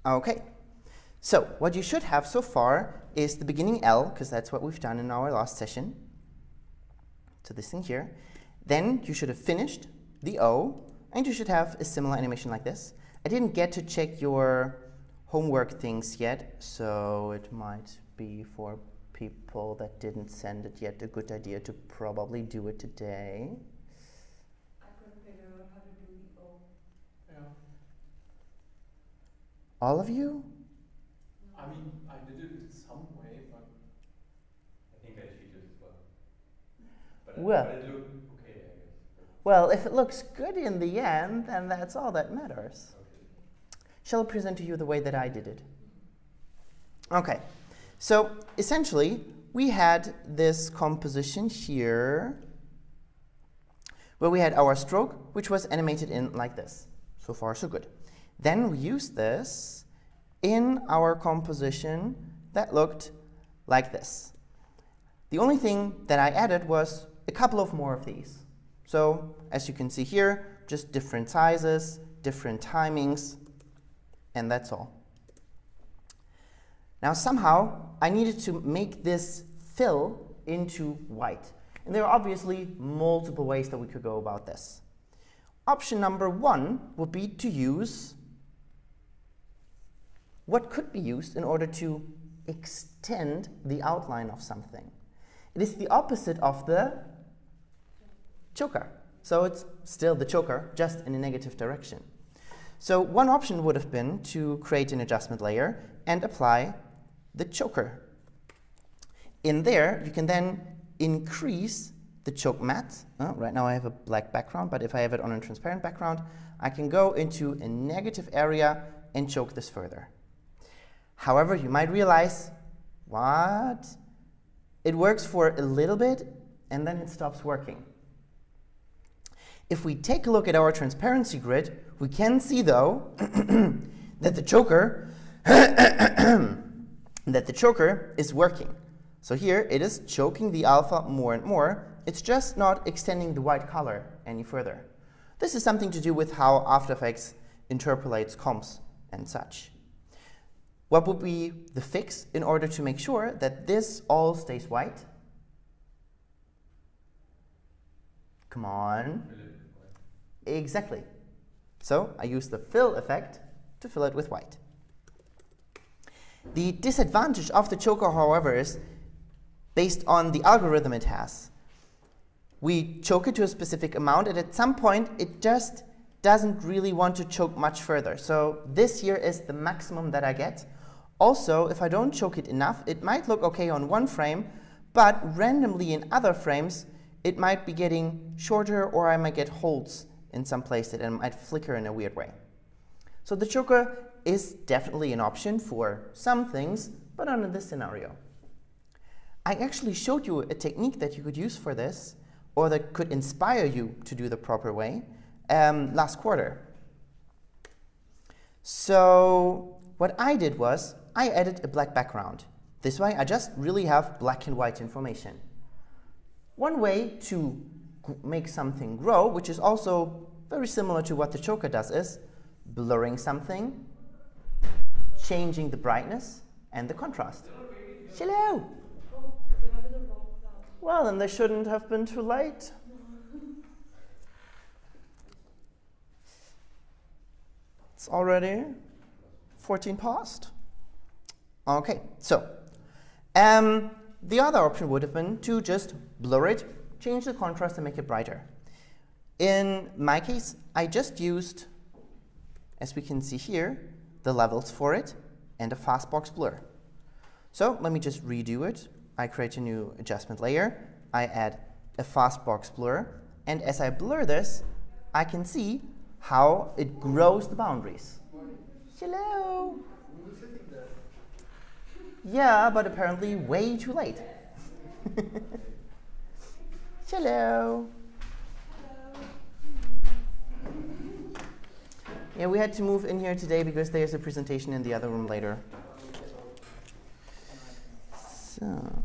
Okay, so what you should have so far is the beginning L, because that's what we've done in our last session. So this thing here. Then you should have finished the O, and you should have a similar animation like this. I didn't get to check your homework things yet, so it might be for people that didn't send it yet a good idea to probably do it today. I couldn't figure out how to do the O. Yeah. All of you? I mean, I did it in some way, but I think I cheated as well. But it looked okay, I guess. Well, if it looks good in the end, then that's all that matters. Okay. Shall I present to you the way that I did it? Okay, so essentially, we had this composition here where we had our stroke, which was animated in like this. So far, so good. Then we used this in our composition that looked like this. The only thing that I added was a couple of more of these. So as you can see here, just different sizes, different timings, and that's all. Now somehow I needed to make this fill into white. And there are obviously multiple ways that we could go about this. Option number one would be to use what could be used in order to extend the outline of something. It is the opposite of the choker. So it's still the choker, just in a negative direction. So one option would have been to create an adjustment layer and apply the choker. In there, you can then increase the choke matte. Right now I have a black background, but if I have it on a transparent background, I can go into a negative area and choke this further. However, you might realize, what? It works for a little bit, and then it stops working. If we take a look at our transparency grid, we can see, though, that the choker is working. So here it is choking the alpha more and more. It's just not extending the white color any further. This is something to do with how After Effects interpolates comps and such. What would be the fix in order to make sure that this all stays white? Come on. Exactly. So I use the fill effect to fill it with white. The disadvantage of the choker, however, is based on the algorithm it has. We choke it to a specific amount, and at some point it just doesn't really want to choke much further. So this here is the maximum that I get. Also, if I don't choke it enough, it might look okay on one frame, but randomly in other frames, it might be getting shorter, or I might get holds in some places and it might flicker in a weird way. So the choker is definitely an option for some things, but not in this scenario. I actually showed you a technique that you could use for this, or that could inspire you to do the proper way, last quarter. So what I did was, I added a black background. This way I just really have black and white information. One way to make something grow, which is also very similar to what the choker does, is blurring something, changing the brightness and the contrast. Hello. Oh, they went to the wrong cloud. Well, then they shouldn't have been too late. It's already 14 past. Okay, so the other option would have been to just blur it, change the contrast, and make it brighter. In my case, I just used, as we can see here, the levels for it and a fastbox blur. So let me just redo it. I create a new adjustment layer. I add a fastbox blur. And as I blur this, I can see how it grows the boundaries. Hello. we were sitting there. Yeah, but apparently way too late. Hello. Yeah, we had to move in here today because there's a presentation in the other room later. So,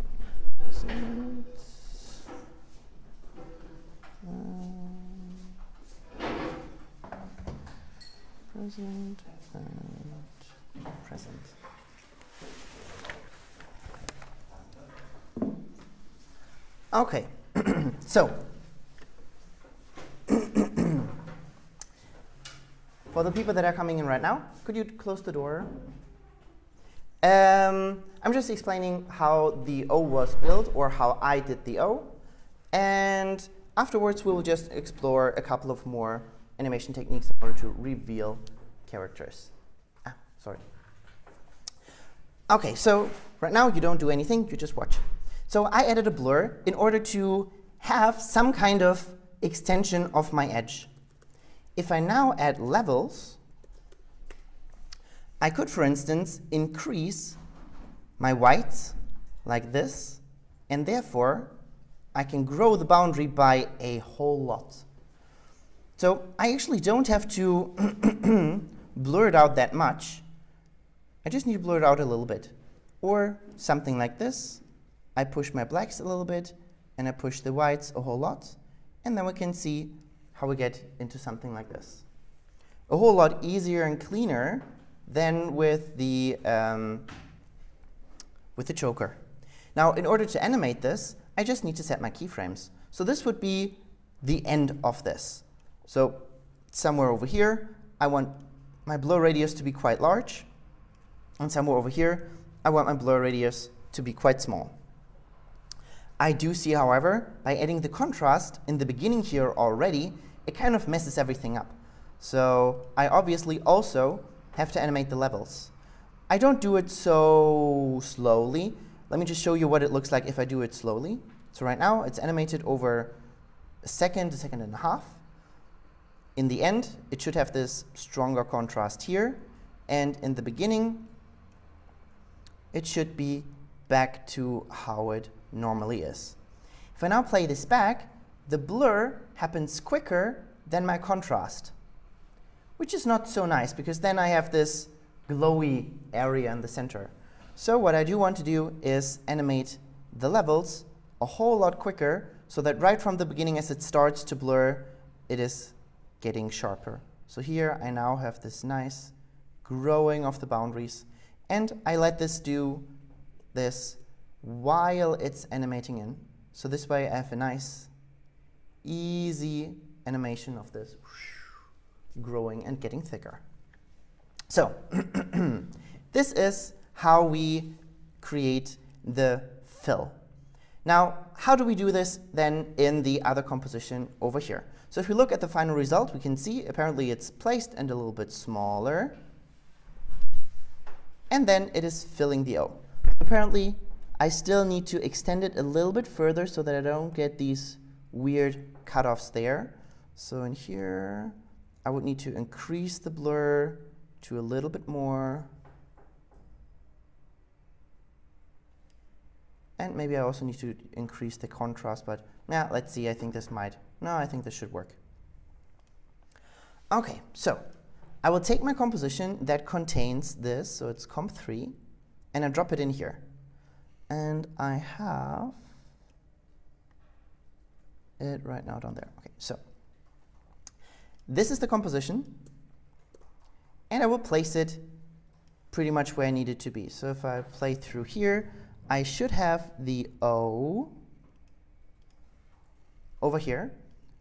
present and Okay, so for the people that are coming in right now, could you close the door? I'm just explaining how the O was built, or how I did the O. And afterwards, we will just explore a couple of more animation techniques in order to reveal characters. Sorry. OK, so right now, you don't do anything. You just watch. So I added a blur in order to have some kind of extension of my edge. If I now add levels, I could, for instance, increase my whites like this, and therefore, I can grow the boundary by a whole lot. So I actually don't have to blur it out that much. I just need to blur it out a little bit. Or something like this. I push my blacks a little bit, and I push the whites a whole lot. And then we can see how we get into something like this. A whole lot easier and cleaner than with the choker. Now, in order to animate this, I just need to set my keyframes. So this would be the end of this. So somewhere over here, I want my blur radius to be quite large. And somewhere over here, I want my blur radius to be quite small. I do see, however, by adding the contrast in the beginning here already, it kind of messes everything up. So I obviously also have to animate the levels. I don't do it so slowly. Let me just show you what it looks like if I do it slowly. So right now, it's animated over a second and a half. In the end, it should have this stronger contrast here. And in the beginning, it should be back to how it normally is. If I now play this back, the blur happens quicker than my contrast, which is not so nice, because then I have this glowy area in the center. So what I do want to do is animate the levels a whole lot quicker, so that right from the beginning, as it starts to blur, it is getting sharper. So here I now have this nice growing of the boundaries, and I let this do this while it's animating in. So this way I have a nice, easy animation of this growing and getting thicker. So this is how we create the fill. Now, how do we do this then in the other composition over here? So if we look at the final result, we can see apparently it's placed and a little bit smaller. And then it is filling the O. Apparently, I still need to extend it a little bit further so that I don't get these weird cutoffs there. So in here, I would need to increase the blur to a little bit more. And maybe I also need to increase the contrast, but yeah, let's see. I think this should work. OK, so I will take my composition that contains this, so it's comp3, and I drop it in here. And I have it right now down there. OK, so this is the composition, and I will place it pretty much where I need it to be. So if I play through here, I should have the O over here,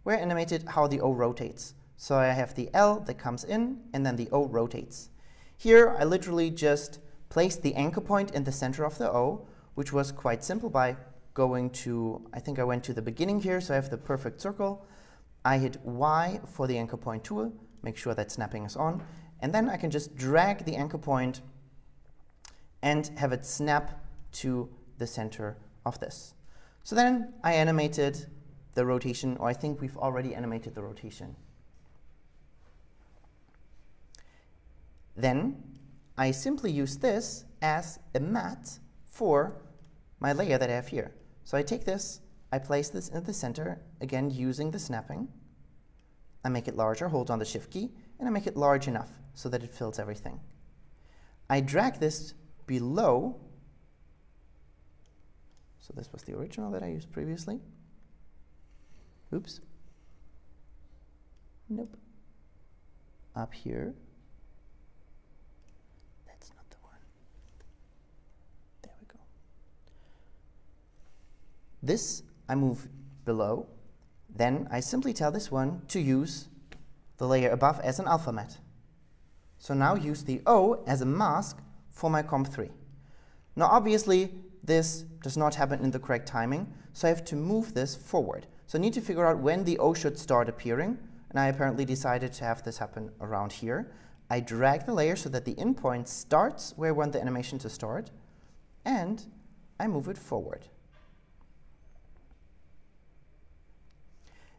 where I animated how the O rotates. So I have the L that comes in, and then the O rotates. Here, I literally just placed the anchor point in the center of the O, which was quite simple by going to, I think I went to the beginning here, so I have the perfect circle. I hit Y for the anchor point tool, make sure that snapping is on, and then I can just drag the anchor point and have it snap to the center of this. So then I animated the rotation, or I think we've already animated the rotation. Then I simply use this as a mat for my layer that I have here. So I take this, I place this in the center, again using the snapping. I make it larger, hold on the Shift key, and I make it large enough so that it fills everything. I drag this below. So this was the original that I used previously. Oops. Nope. Up here. That's not the one. There we go. This I move below, then I simply tell this one to use the layer above as an alpha matte. So now use the O as a mask for my comp 3. Now obviously this does not happen in the correct timing, so I have to move this forward. So I need to figure out when the O should start appearing, and I apparently decided to have this happen around here. I drag the layer so that the endpoint starts where I want the animation to start, and I move it forward.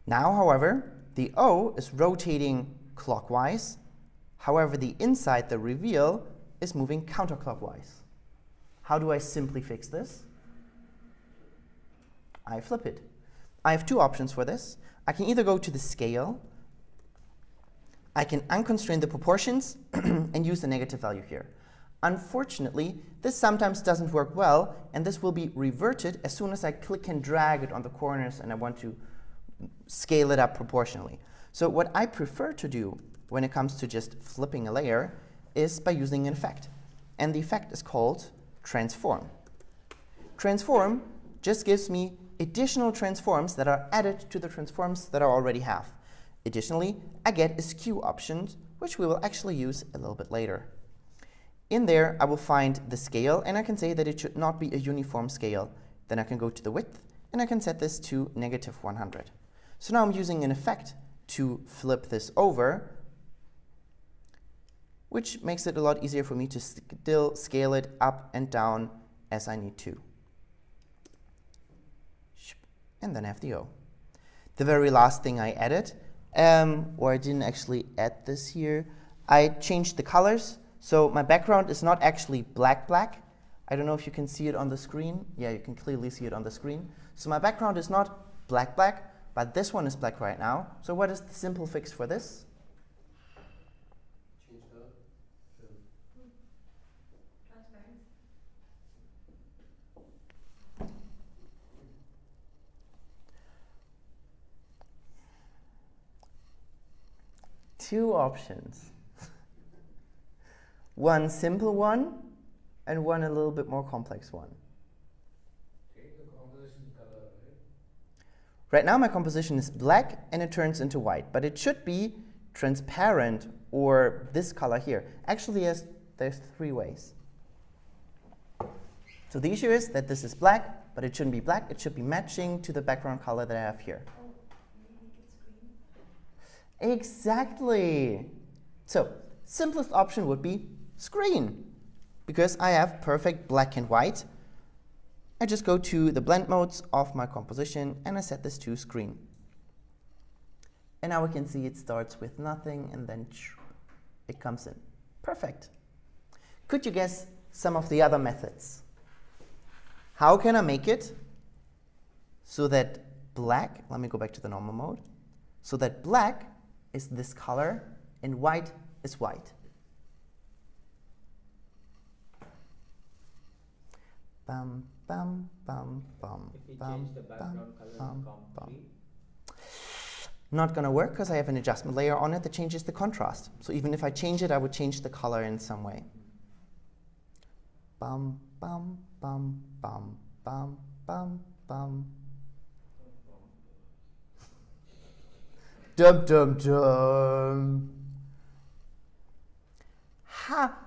Now, however, the O is rotating clockwise. However, the inside, the reveal, is moving counterclockwise. How do I simply fix this? I flip it. I have two options for this. I can either go to the scale, I can unconstrain the proportions and use the negative value here. Unfortunately, this sometimes doesn't work well, and this will be reverted as soon as I click and drag it on the corners and I want to scale it up proportionally. So what I prefer to do when it comes to just flipping a layer is by using an effect. And the effect is called transform. Transform just gives me additional transforms that are added to the transforms that I already have. Additionally, I get a skew option, which we will actually use a little bit later. In there, I will find the scale, and I can say that it should not be a uniform scale. Then I can go to the width, and I can set this to -100. So now I'm using an effect to flip this over, which makes it a lot easier for me to still scale it up and down as I need to. And then I have the O. The very last thing I added, or I didn't actually add this here, I changed the colors. So my background is not actually black. I don't know if you can see it on the screen. Yeah, you can clearly see it on the screen. So my background is not black, but this one is black right now. So what is the simple fix for this? Change color. Transparent. Two options. One simple one and one a little bit more complex one. Change the composition color, right? Right now my composition is black and it turns into white, but it should be transparent or this color here. Actually, yes, there's three ways. So the issue is that this is black, but it shouldn't be black. It should be matching to the background color that I have here. Oh, maybe make it screen. Exactly. So simplest option would be screen. Because I have perfect black and white, I just go to the blend modes of my composition and I set this to screen. And now we can see it starts with nothing and then it comes in. Perfect. Could you guess some of the other methods? How can I make it so that black, let me go back to the normal mode, so that black is this color and white is white? Bum, bum, bum, bum, If we bum, change the background color in comp 3, not going to work because I have an adjustment layer on it that changes the contrast. So even if I change it, I would change the color in some way. Bum, bum, bum, bum, bum, bum, bum. Dum, dum, dum. Ha!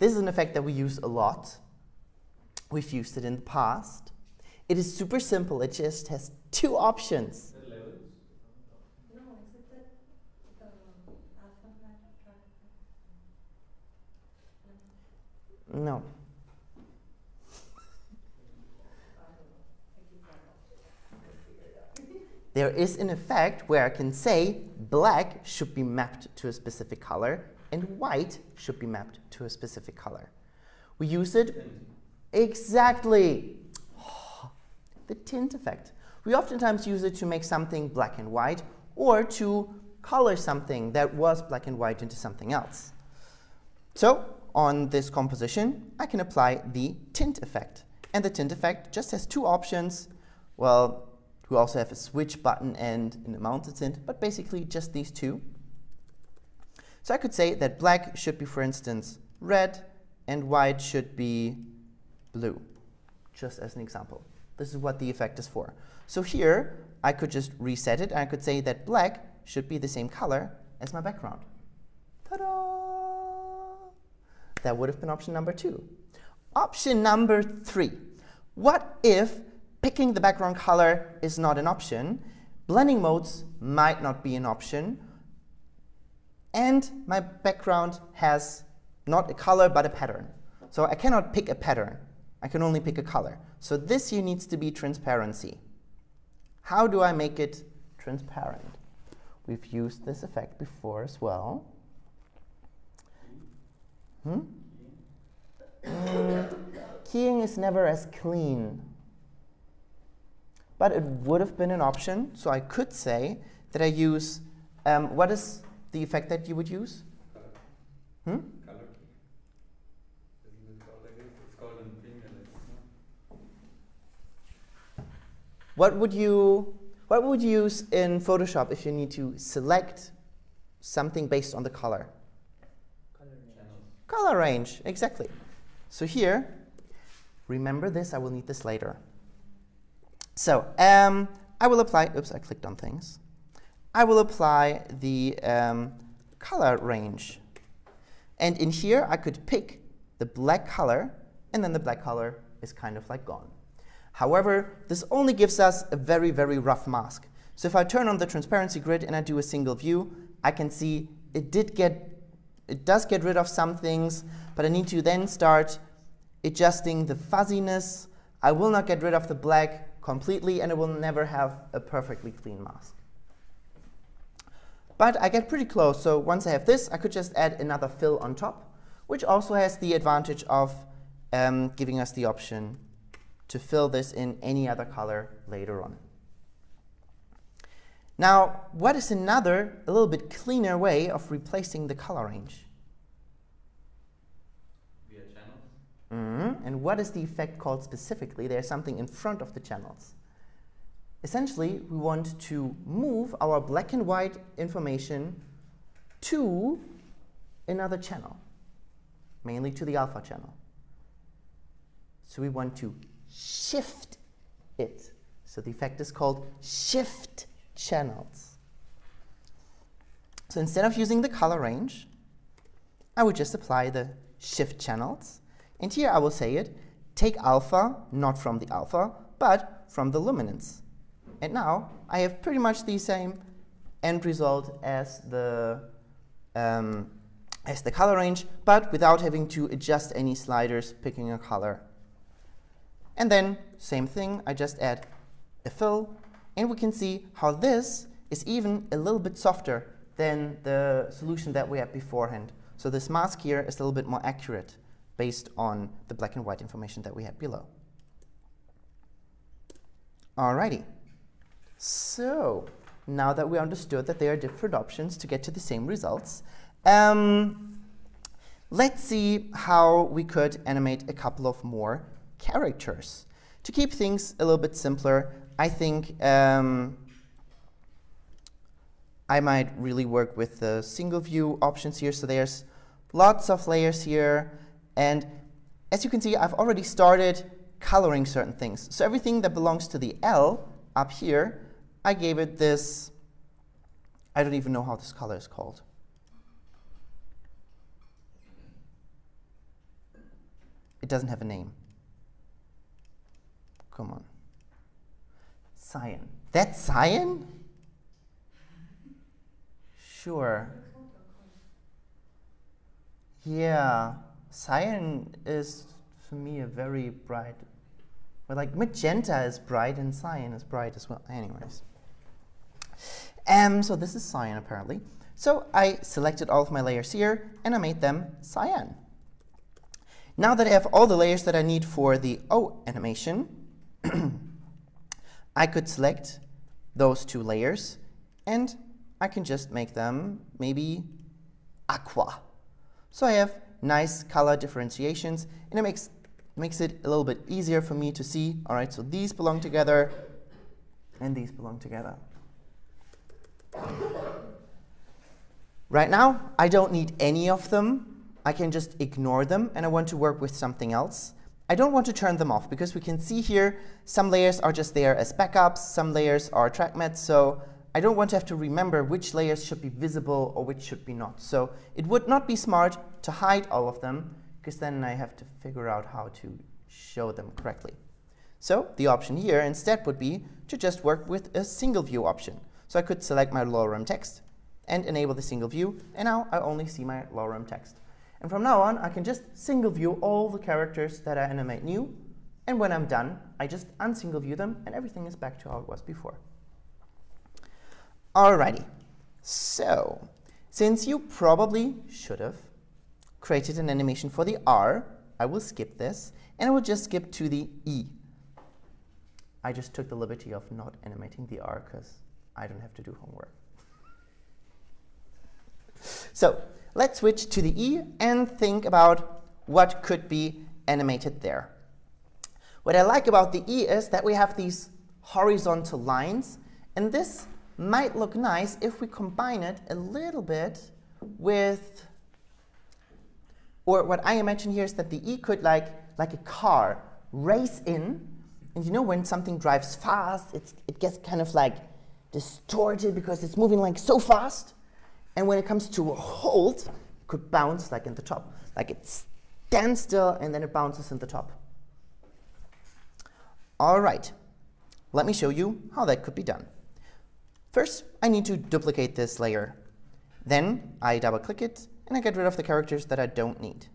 This is an effect that we use a lot. We've used it in the past. It is super simple. It just has two options. The levels? No, is it the alpha matte? No. There is an effect where I can say black should be mapped to a specific color and white should be mapped to a specific color. We use it exactly. The tint effect. We oftentimes use it to make something black and white or to color something that was black and white into something else. So on this composition, I can apply the tint effect. And the tint effect just has two options. Well, we also have a switch button and an mounted tint, but basically just these two. So I could say that black should be, for instance, red, and white should be blue, just as an example. This is what the effect is for. So here, I could just reset it, and I could say that black should be the same color as my background. Ta-da! That would have been option number 2. Option number 3. What if picking the background color is not an option, blending modes might not be an option, and my background has not a color but a pattern. So I cannot pick a pattern. I can only pick a color. So this here needs to be transparency. How do I make it transparent? We've used this effect before as well. Keying is never as clean. But it would have been an option. So I could say that I use, what is the effect that you would use? Color key. Isn't it called like this? It's called an finger. What would you use in Photoshop if you need to select something based on the color? Color range. Color range, exactly. So here, remember this, I will need this later. So I will apply, oops, I clicked on things. I will apply the color range. And in here, I could pick the black color, and then the black color is kind of like gone. However, this only gives us a very, very rough mask. So if I turn on the transparency grid and I do a single view, I can see it does get rid of some things, but I need to then start adjusting the fuzziness. I will not get rid of the black completely, and I will never have a perfectly clean mask. But I get pretty close, so once I have this, I could just add another fill on top, which also has the advantage of giving us the option to fill this in any other color later on. Now, what is another, a little bit cleaner way of replacing the color range? Via channels. And what is the effect called specifically? There's something in front of the channels. Essentially, we want to move our black and white information to another channel, mainly to the alpha channel. So we want to shift it. So the effect is called shift channels. So instead of using the color range, I would just apply the shift channels. And here I will say it, take alpha, not from the alpha, but from the luminance. And now I have pretty much the same end result as the color range, but without having to adjust any sliders picking a color. And then, same thing, I just add a fill, and we can see how this is even a little bit softer than the solution that we had beforehand. So this mask here is a little bit more accurate based on the black and white information that we had below. Alrighty. So now that we understood that there are different options to get to the same results, let's see how we could animate a couple of more characters. To keep things a little bit simpler, I think I might really work with the single view options here. So there's lots of layers here, and as you can see, I've already started coloring certain things. So everything that belongs to the L up here, I gave it this, I don't even know how this color is called. It doesn't have a name. Come on. Cyan. That's cyan? Sure. Yeah. Cyan is, for me, a very bright, well, like magenta is bright and cyan is bright as well. Anyways. So this is cyan, apparently. So I selected all of my layers here, and I made them cyan. Now that I have all the layers that I need for the O animation, I could select those two layers, and I can just make them maybe aqua. So I have nice color differentiations, and it makes it a little bit easier for me to see. All right, so these belong together, and these belong together. Right now, I don't need any of them. I can just ignore them, and I want to work with something else. I don't want to turn them off because we can see here some layers are just there as backups, some layers are track mattes, so I don't want to have to remember which layers should be visible or which should be not. So it would not be smart to hide all of them, because then I have to figure out how to show them correctly. So the option here instead would be to just work with a single view option. So I could select my lorem text and enable the single view, and now I only see my lorem text. And from now on, I can just single view all the characters that I animate new, and when I'm done, I just unsingle view them, and everything is back to how it was before. Alrighty, so since you probably should have created an animation for the R, I will skip this, and I will just skip to the E. I just took the liberty of not animating the R because I don't have to do homework. So let's switch to the E and think about what could be animated there. What I like about the E is that we have these horizontal lines, and this might look nice if we combine it a little bit with, or what I imagine here is that the E could, like a car, race in, and you know when something drives fast, it gets kind of like distorted because it's moving like so fast, and when it comes to a halt, it could bounce like in the top, like it stands still and then it bounces in the top. All right, let me show you how that could be done. First, I need to duplicate this layer. Then I double click it and I get rid of the characters that I don't need.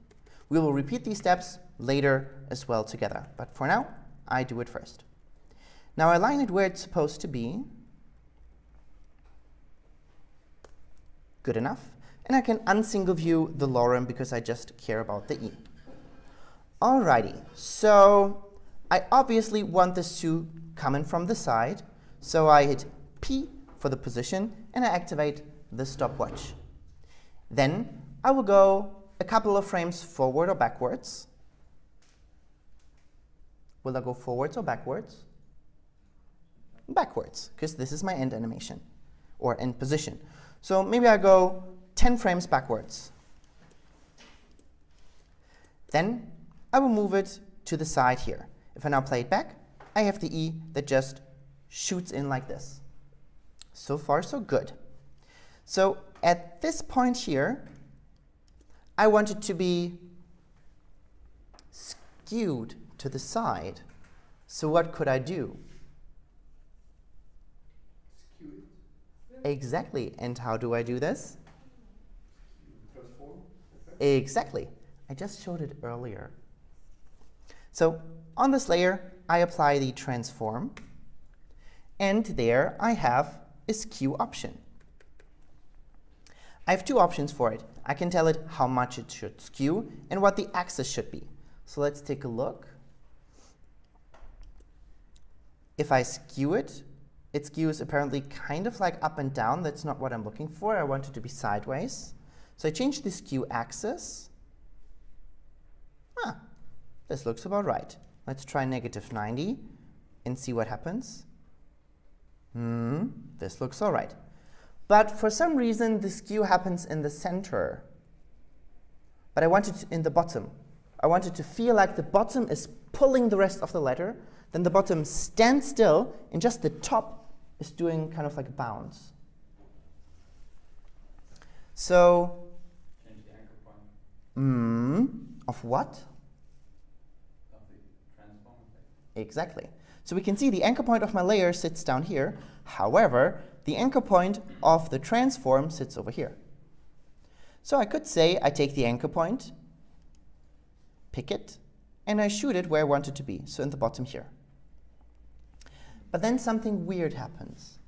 We will repeat these steps later as well together, but for now, I do it first. Now I align it where it's supposed to be. Good enough. And I can unsingle view the lorem because I just care about the E. Alrighty, so I obviously want this to come in from the side, so I hit P for the position and I activate the stopwatch. Then I will go a couple of frames forward or backwards. Will I go forwards or backwards? Backwards, because this is my end animation, or end position. So maybe I go 10 frames backwards. Then I will move it to the side here. If I now play it back, I have the E that just shoots in like this. So far, so good. So at this point here, I want it to be skewed to the side. So what could I do? Skew it. Exactly. And how do I do this? Transform. Exactly. I just showed it earlier. So on this layer, I apply the transform. And there I have a skew option. I have two options for it. I can tell it how much it should skew and what the axis should be. So let's take a look. If I skew it, it skews apparently kind of like up and down. That's not what I'm looking for. I want it to be sideways. So I change the skew axis. This looks about right. Let's try -90 and see what happens. This looks all right. But for some reason, the skew happens in the center. But I want it in the bottom. I want it to feel like the bottom is pulling the rest of the letter. Then the bottom stands still, and just the top is doing kind of like a bounce. So, Change the anchor point. Of what? Of the transform effect. Exactly. So we can see the anchor point of my layer sits down here. However, the anchor point of the transform sits over here. So I could say I take the anchor point, pick it, and I shoot it where I want it to be, so in the bottom here. But then something weird happens.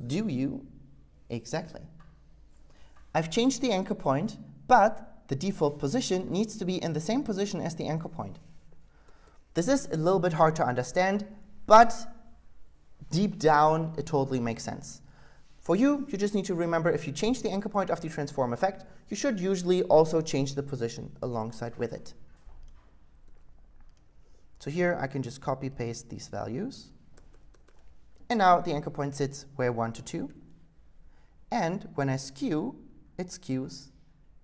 Do you? Exactly. I've changed the anchor point, but the default position needs to be in the same position as the anchor point. This is a little bit hard to understand, but deep down, it totally makes sense. For you, you just need to remember if you change the anchor point of the transform effect, you should usually also change the position alongside with it. So here I can just copy paste these values. And now the anchor point sits where I want it to. And when I skew, it skews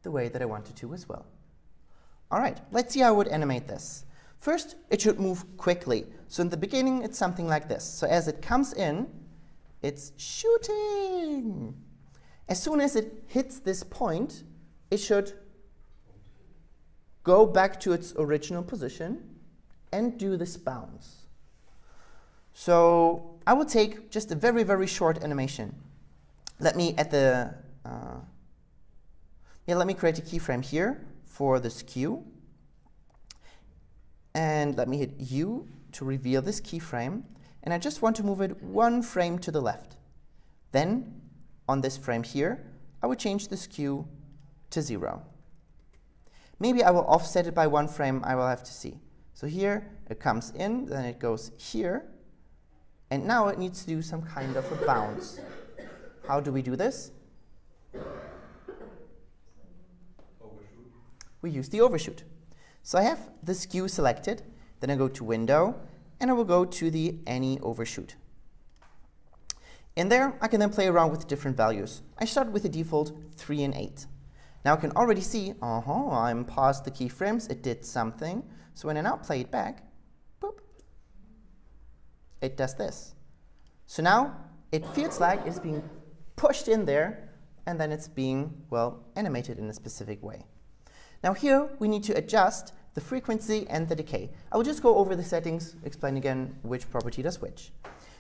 the way that I want it to as well. All right, let's see how I would animate this. First, it should move quickly. So in the beginning, it's something like this. So as it comes in, it's shooting. As soon as it hits this point, it should go back to its original position and do this bounce. So I will take just a very, very short animation. Let me let me create a keyframe here for the skew. And let me hit U to reveal this keyframe. And I just want to move it one frame to the left. Then, on this frame here, I would change the skew to 0. Maybe I will offset it by one frame, I will have to see. So here, it comes in, then it goes here. And now it needs to do some kind of a bounce. How do we do this? Overshoot. We use the overshoot. So I have the skew selected, then I go to Window, and I will go to the Any Overshoot. In there, I can then play around with different values. I start with the default 3 and 8. Now I can already see, I'm past the keyframes, it did something. So when I now play it back, boop, it does this. So now it feels like it's being pushed in there, and then it's being, well, animated in a specific way. Now here, we need to adjust the frequency and the decay. I will just go over the settings, explain again which property does which.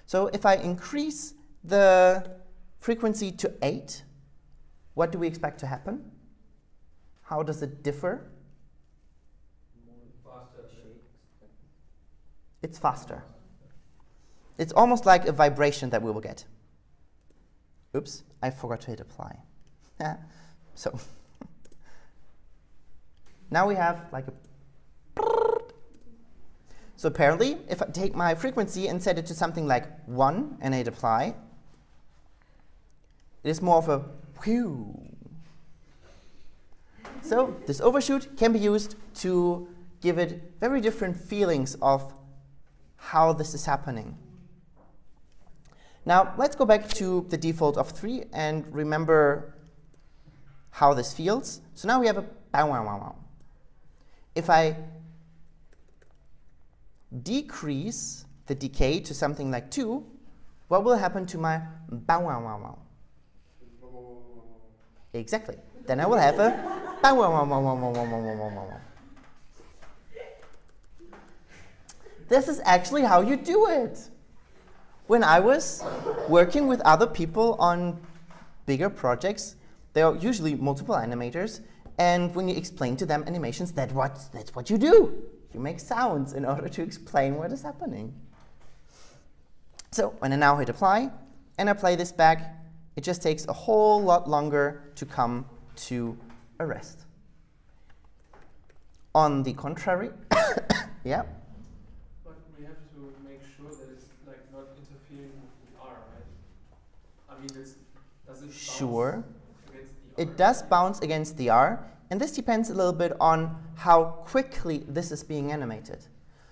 So if I increase the frequency to 8, what do we expect to happen? How does it differ? Faster shakes. It's faster. It's almost like a vibration that we will get. Oops, I forgot to hit apply. So now we have like a. So apparently, if I take my frequency and set it to something like 1 and hit apply, it is more of a whew. So this overshoot can be used to give it very different feelings of how this is happening. Now let's go back to the default of 3 and remember how this feels. So now we have a bow wow wow wow. If I decrease the decay to something like 2, what will happen to my bow wow wow wow? Exactly. Then I will have a bow wow wow wow wow wow wow wow wow wow. This is actually how you do it. When I was working with other people on bigger projects, there are usually multiple animators, and when you explain to them animations, that's what you do. You make sounds in order to explain what is happening. So when I now hit apply, and I play this back, it just takes a whole lot longer to come to a rest. On the contrary, yeah. But we have to make sure that it's like not interfering with the R, right? I mean, does it Sure. bounce against the R? It does bounce against the R, and this depends a little bit on how quickly this is being animated.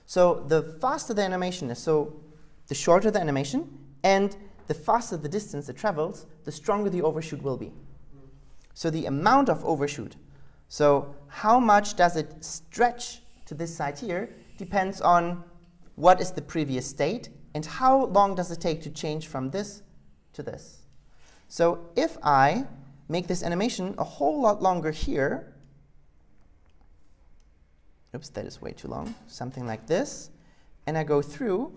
So the faster the animation is, so the shorter the animation, and the faster the distance it travels, the stronger the overshoot will be. So the amount of overshoot, so how much does it stretch to this side here, depends on what is the previous state and how long does it take to change from this to this. So if I make this animation a whole lot longer here, oops, that is way too long, something like this, and I go through,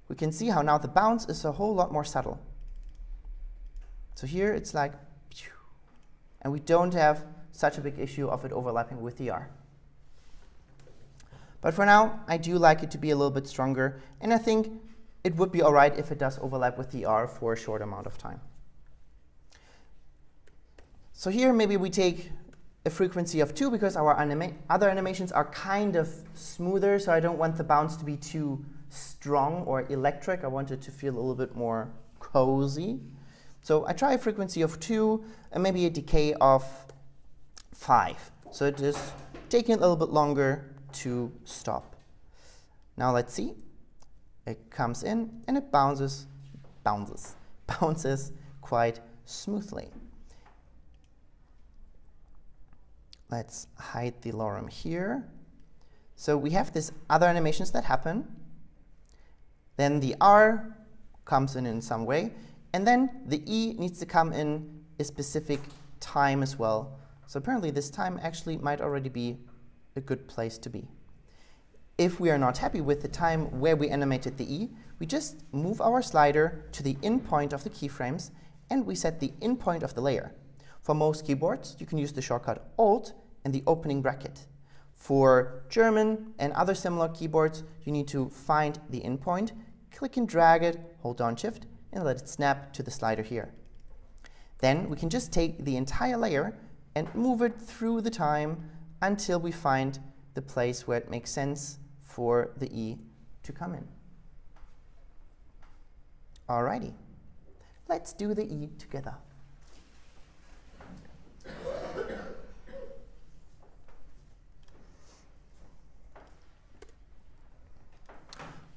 we can see how now the bounce is a whole lot more subtle. So here it's like, and we don't have such a big issue of it overlapping with the R. But for now, I do like it to be a little bit stronger, and I think it would be all right if it does overlap with the R for a short amount of time. So here maybe we take a frequency of 2 because our other animations are kind of smoother, so I don't want the bounce to be too strong or electric. I want it to feel a little bit more cozy. So I try a frequency of 2 and maybe a decay of 5. So it is taking a little bit longer to stop. Now let's see. It comes in and it bounces quite smoothly. Let's hide the lorem here. So we have these other animations that happen. Then the R comes in some way. And then the E needs to come in a specific time as well. So apparently this time actually might already be a good place to be. If we are not happy with the time where we animated the E, we just move our slider to the in point of the keyframes and we set the in point of the layer. For most keyboards, you can use the shortcut Alt and the opening bracket. For German and other similar keyboards, you need to find the in point, click and drag it, hold down Shift, and let it snap to the slider here. Then we can just take the entire layer and move it through the time until we find the place where it makes sense for the E to come in. Alrighty, let's do the E together.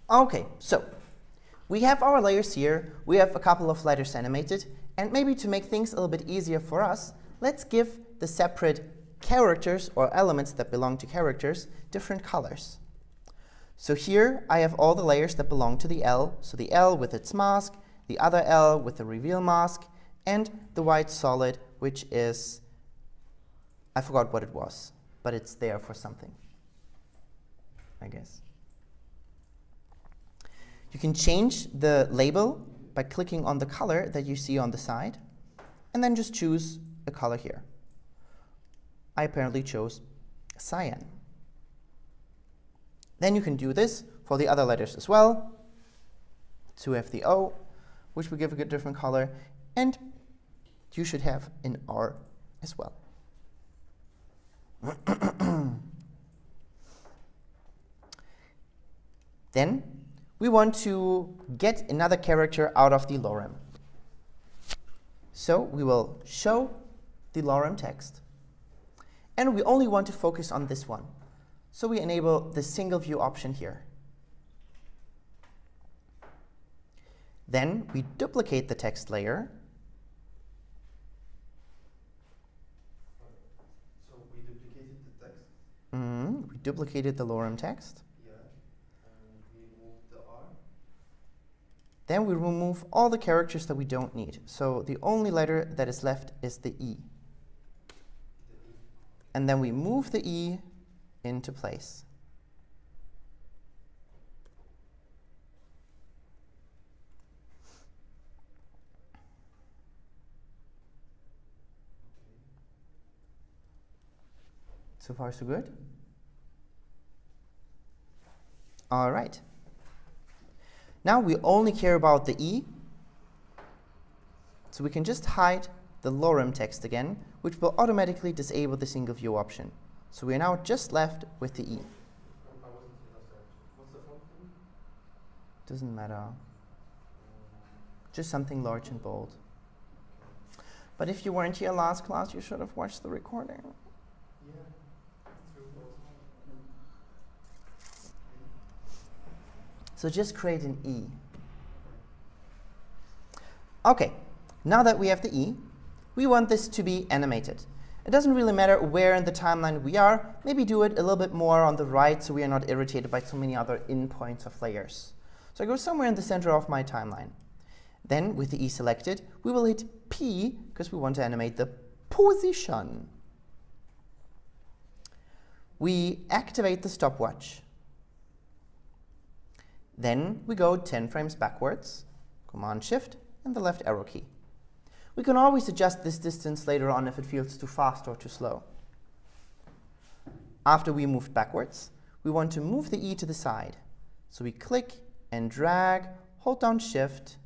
Okay, so we have our layers here, we have a couple of letters animated, and maybe to make things a little bit easier for us, let's give the separate characters or elements that belong to characters different colors. So here I have all the layers that belong to the L, so the L with its mask, the other L with the reveal mask, and the white solid, which is, I forgot what it was, but it's there for something, I guess. You can change the label by clicking on the color that you see on the side, and then just choose a color here. I apparently chose cyan. Then you can do this for the other letters as well. So we have the O, which we give a different color, and you should have an R as well. Then we want to get another character out of the lorem. So we will show the lorem text, and we only want to focus on this one. So we enable the single view option here. Then we duplicate the text layer. So we duplicated the text? We duplicated the lorem text. Yeah. And we moved the R. Then we remove all the characters that we don't need. So the only letter that is left is the E. And then we move the E into place. So far, so good? All right. Now we only care about the E. So we can just hide the lorem text again, which will automatically disable the single view option. So we are now just left with the E. I wasn't in last option. What's the font name? Doesn't matter. Just something large and bold. But if you weren't here last class, you should have watched the recording. Yeah. So just create an E. Okay, now that we have the E, we want this to be animated. It doesn't really matter where in the timeline we are. Maybe do it a little bit more on the right so we are not irritated by so many other endpoints of layers. So I go somewhere in the center of my timeline. Then, with the E selected, we will hit P because we want to animate the position. We activate the stopwatch. Then we go 10 frames backwards, Command-Shift, and the left arrow key. We can always adjust this distance later on if it feels too fast or too slow. After we moved backwards, we want to move the E to the side. So we click and drag, hold down Shift.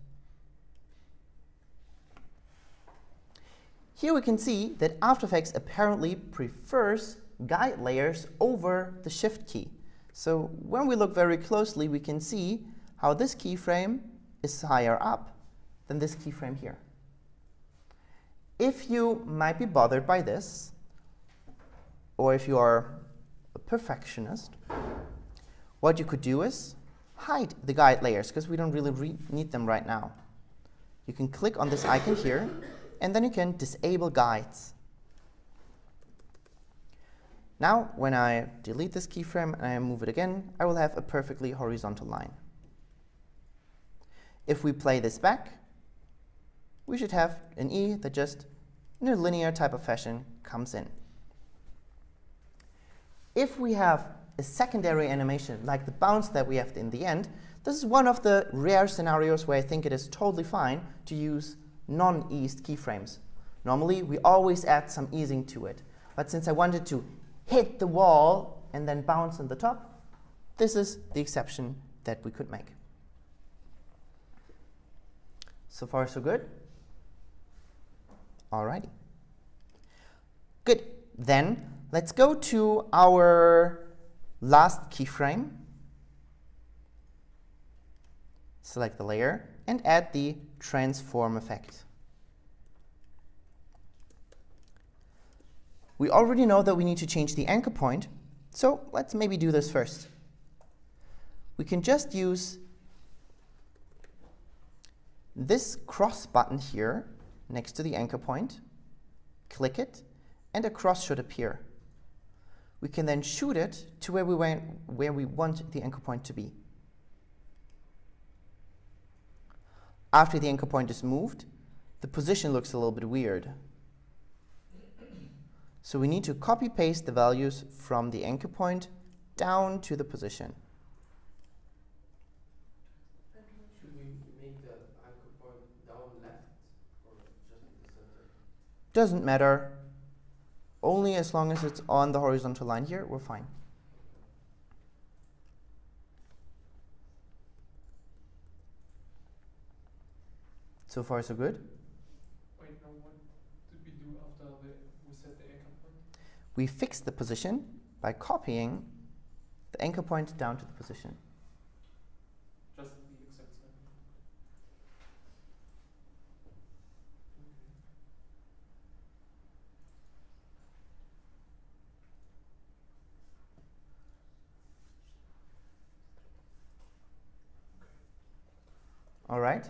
Here we can see that After Effects apparently prefers guide layers over the Shift key. So when we look very closely, we can see how this keyframe is higher up than this keyframe here. If you might be bothered by this, or if you are a perfectionist, what you could do is hide the guide layers, because we don't really need them right now. You can click on this icon here, and then you can disable guides. Now, when I delete this keyframe and I move it again, I will have a perfectly horizontal line. If we play this back, we should have an E that just, in a linear type of fashion, comes in. If we have a secondary animation, like the bounce that we have in the end, this is one of the rare scenarios where I think it is totally fine to use non-eased keyframes. Normally, we always add some easing to it. But since I wanted to hit the wall and then bounce on the top, this is the exception that we could make. So far, so good? Alrighty. Good. Then let's go to our last keyframe. Select the layer and add the transform effect. We already know that we need to change the anchor point, so let's maybe do this first. We can just use this cross button here next to the anchor point, click it, and a cross should appear. We can then shoot it to where we want the anchor point to be. After the anchor point is moved, the position looks a little bit weird. So we need to copy-paste the values from the anchor point down to the position. Should we make the anchor point down left or just in the center? Doesn't matter. Only as long as it's on the horizontal line here, we're fine. So far, so good. Wait, no, what did we do after we set the anchor point? We fixed the position by copying the anchor point down to the position. Just the exact same. All right.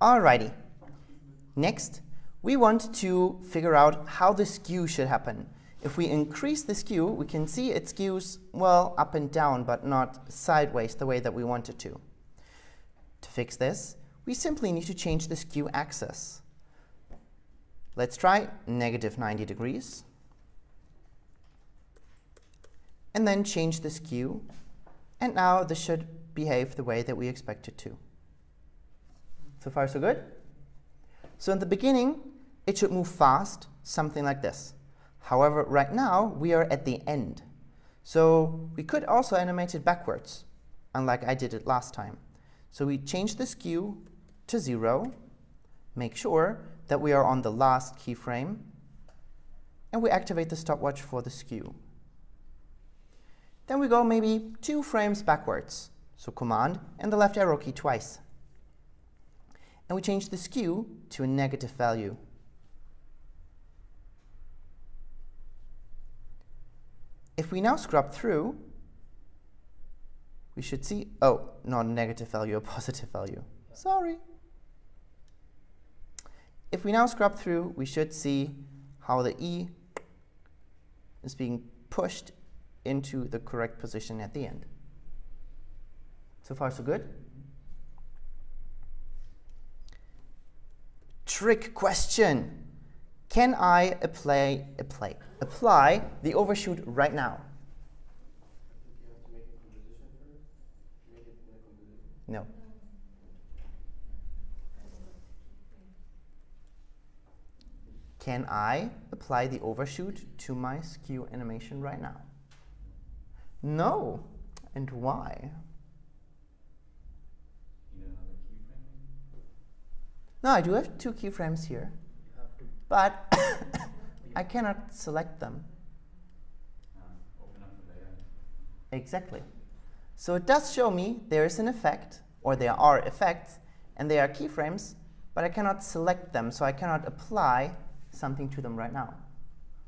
Alrighty. Next, we want to figure out how the skew should happen. If we increase the skew, we can see it skews, well, up and down, but not sideways the way that we want it to. To fix this, we simply need to change the skew axis. Let's try -90 degrees. And then change the skew. And now this should behave the way that we expect it to. So far, so good? So in the beginning, it should move fast, something like this. However, right now, we are at the end. So we could also animate it backwards, unlike I did it last time. So we change the skew to 0, make sure that we are on the last keyframe, and we activate the stopwatch for the skew. Then we go maybe 2 frames backwards, so Command and the left arrow key twice. And we change the skew to a negative value. If we now scrub through, we should see, oh, not a negative value, a positive value. Sorry. If we now scrub through, we should see how the E is being pushed into the correct position at the end. So far, so good? Trick question. Can I apply the overshoot right now? You have to make a composition first. Make it in a composition. No. Can I apply the overshoot to my skew animation right now? No. And why? You know another keyframe? No, I do have 2 keyframes here, You have to but I cannot select them. Open up the layer. Exactly. So it does show me there is an effect, or there are effects, and they are keyframes, but I cannot select them, so I cannot apply something to them right now.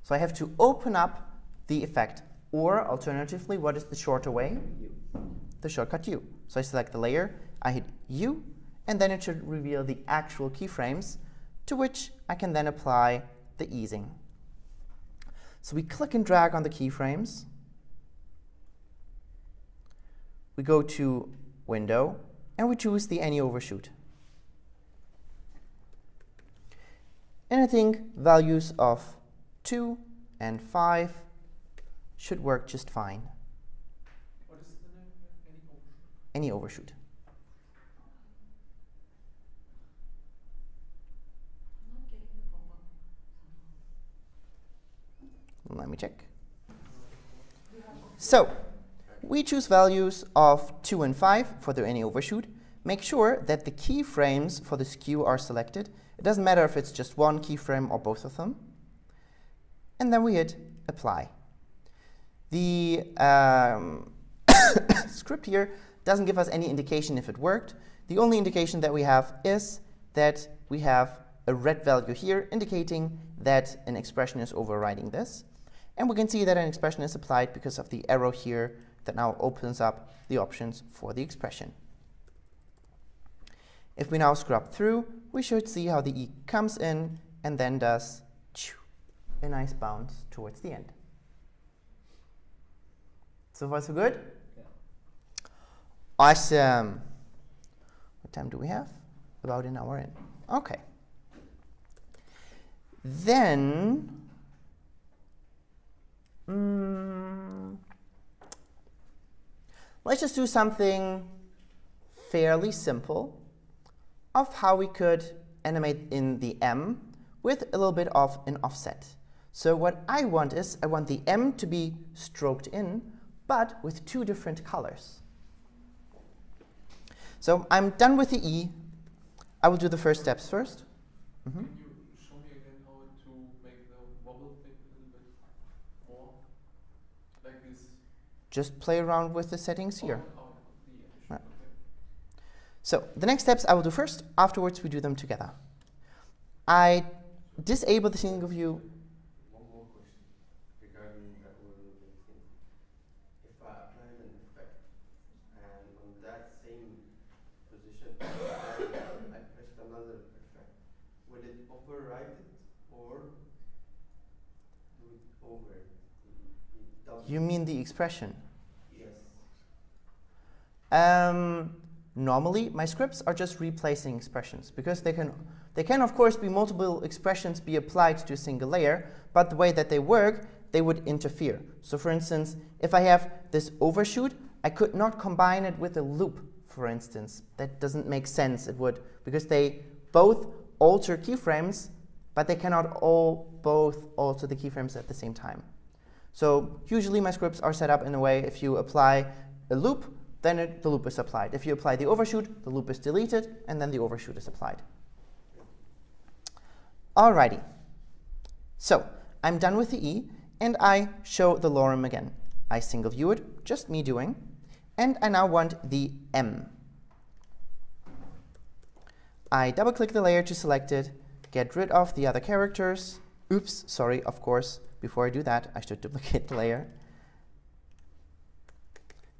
So I have to open up the effect, or alternatively, what is the shorter way? you. The shortcut U. So I select the layer, I hit U, and then it should reveal the actual keyframes to which I can then apply the easing. So we click and drag on the keyframes. We go to Window, and we choose the Any Overshoot. And I think values of 2 and 5 should work just fine. What is the name here? Any Overshoot. I'm not getting the pop-up somehow. Let me check. So we choose values of 2 and 5 for the Any Overshoot. Make sure that the keyframes for the skew are selected. It doesn't matter if it's just one keyframe or both of them. And then we hit Apply. The script here doesn't give us any indication if it worked. The only indication that we have is that we have a red value here indicating that an expression is overriding this. And we can see that an expression is applied because of the arrow here that now opens up the options for the expression. If we now scrub through, we should see how the E comes in and then does a nice bounce towards the end. So far, so good? Yeah. Awesome. What time do we have? About an hour in. OK. Then, let's just do something fairly simple of how we could animate in the M with a little bit of an offset. So what I want is, I want the M to be stroked in, but with 2 different colors. So I'm done with the E. I will do the first steps first. Can you show me again how to make the wobble thing a little bit more? Like this? Just play around with the settings here. Oh, the Right. okay. So the next steps I will do first. Afterwards, we do them together. I disable the single view. One more question regarding that overloading thing. If I applied an effect and on that same position I pressed another effect, will it override it or do it over it? It doesn't. You mean the expression? Yes. Normally, my scripts are just replacing expressions because they can of course be multiple expressions be applied to a single layer, but the way that they work, they would interfere. So for instance, if I have this overshoot, I could not combine it with a loop, for instance. That doesn't make sense. It would, because they both alter keyframes, but they cannot both alter the keyframes at the same time. So usually my scripts are set up in a way, if you apply a loop, then the loop is applied. If you apply the overshoot, the loop is deleted, and then the overshoot is applied. Alrighty. So I'm done with the E, and I show the lorem again. I single view it, just me doing, and I now want the M. I double click the layer to select it, get rid of the other characters. Oops, sorry, of course, before I do that, I should duplicate the layer.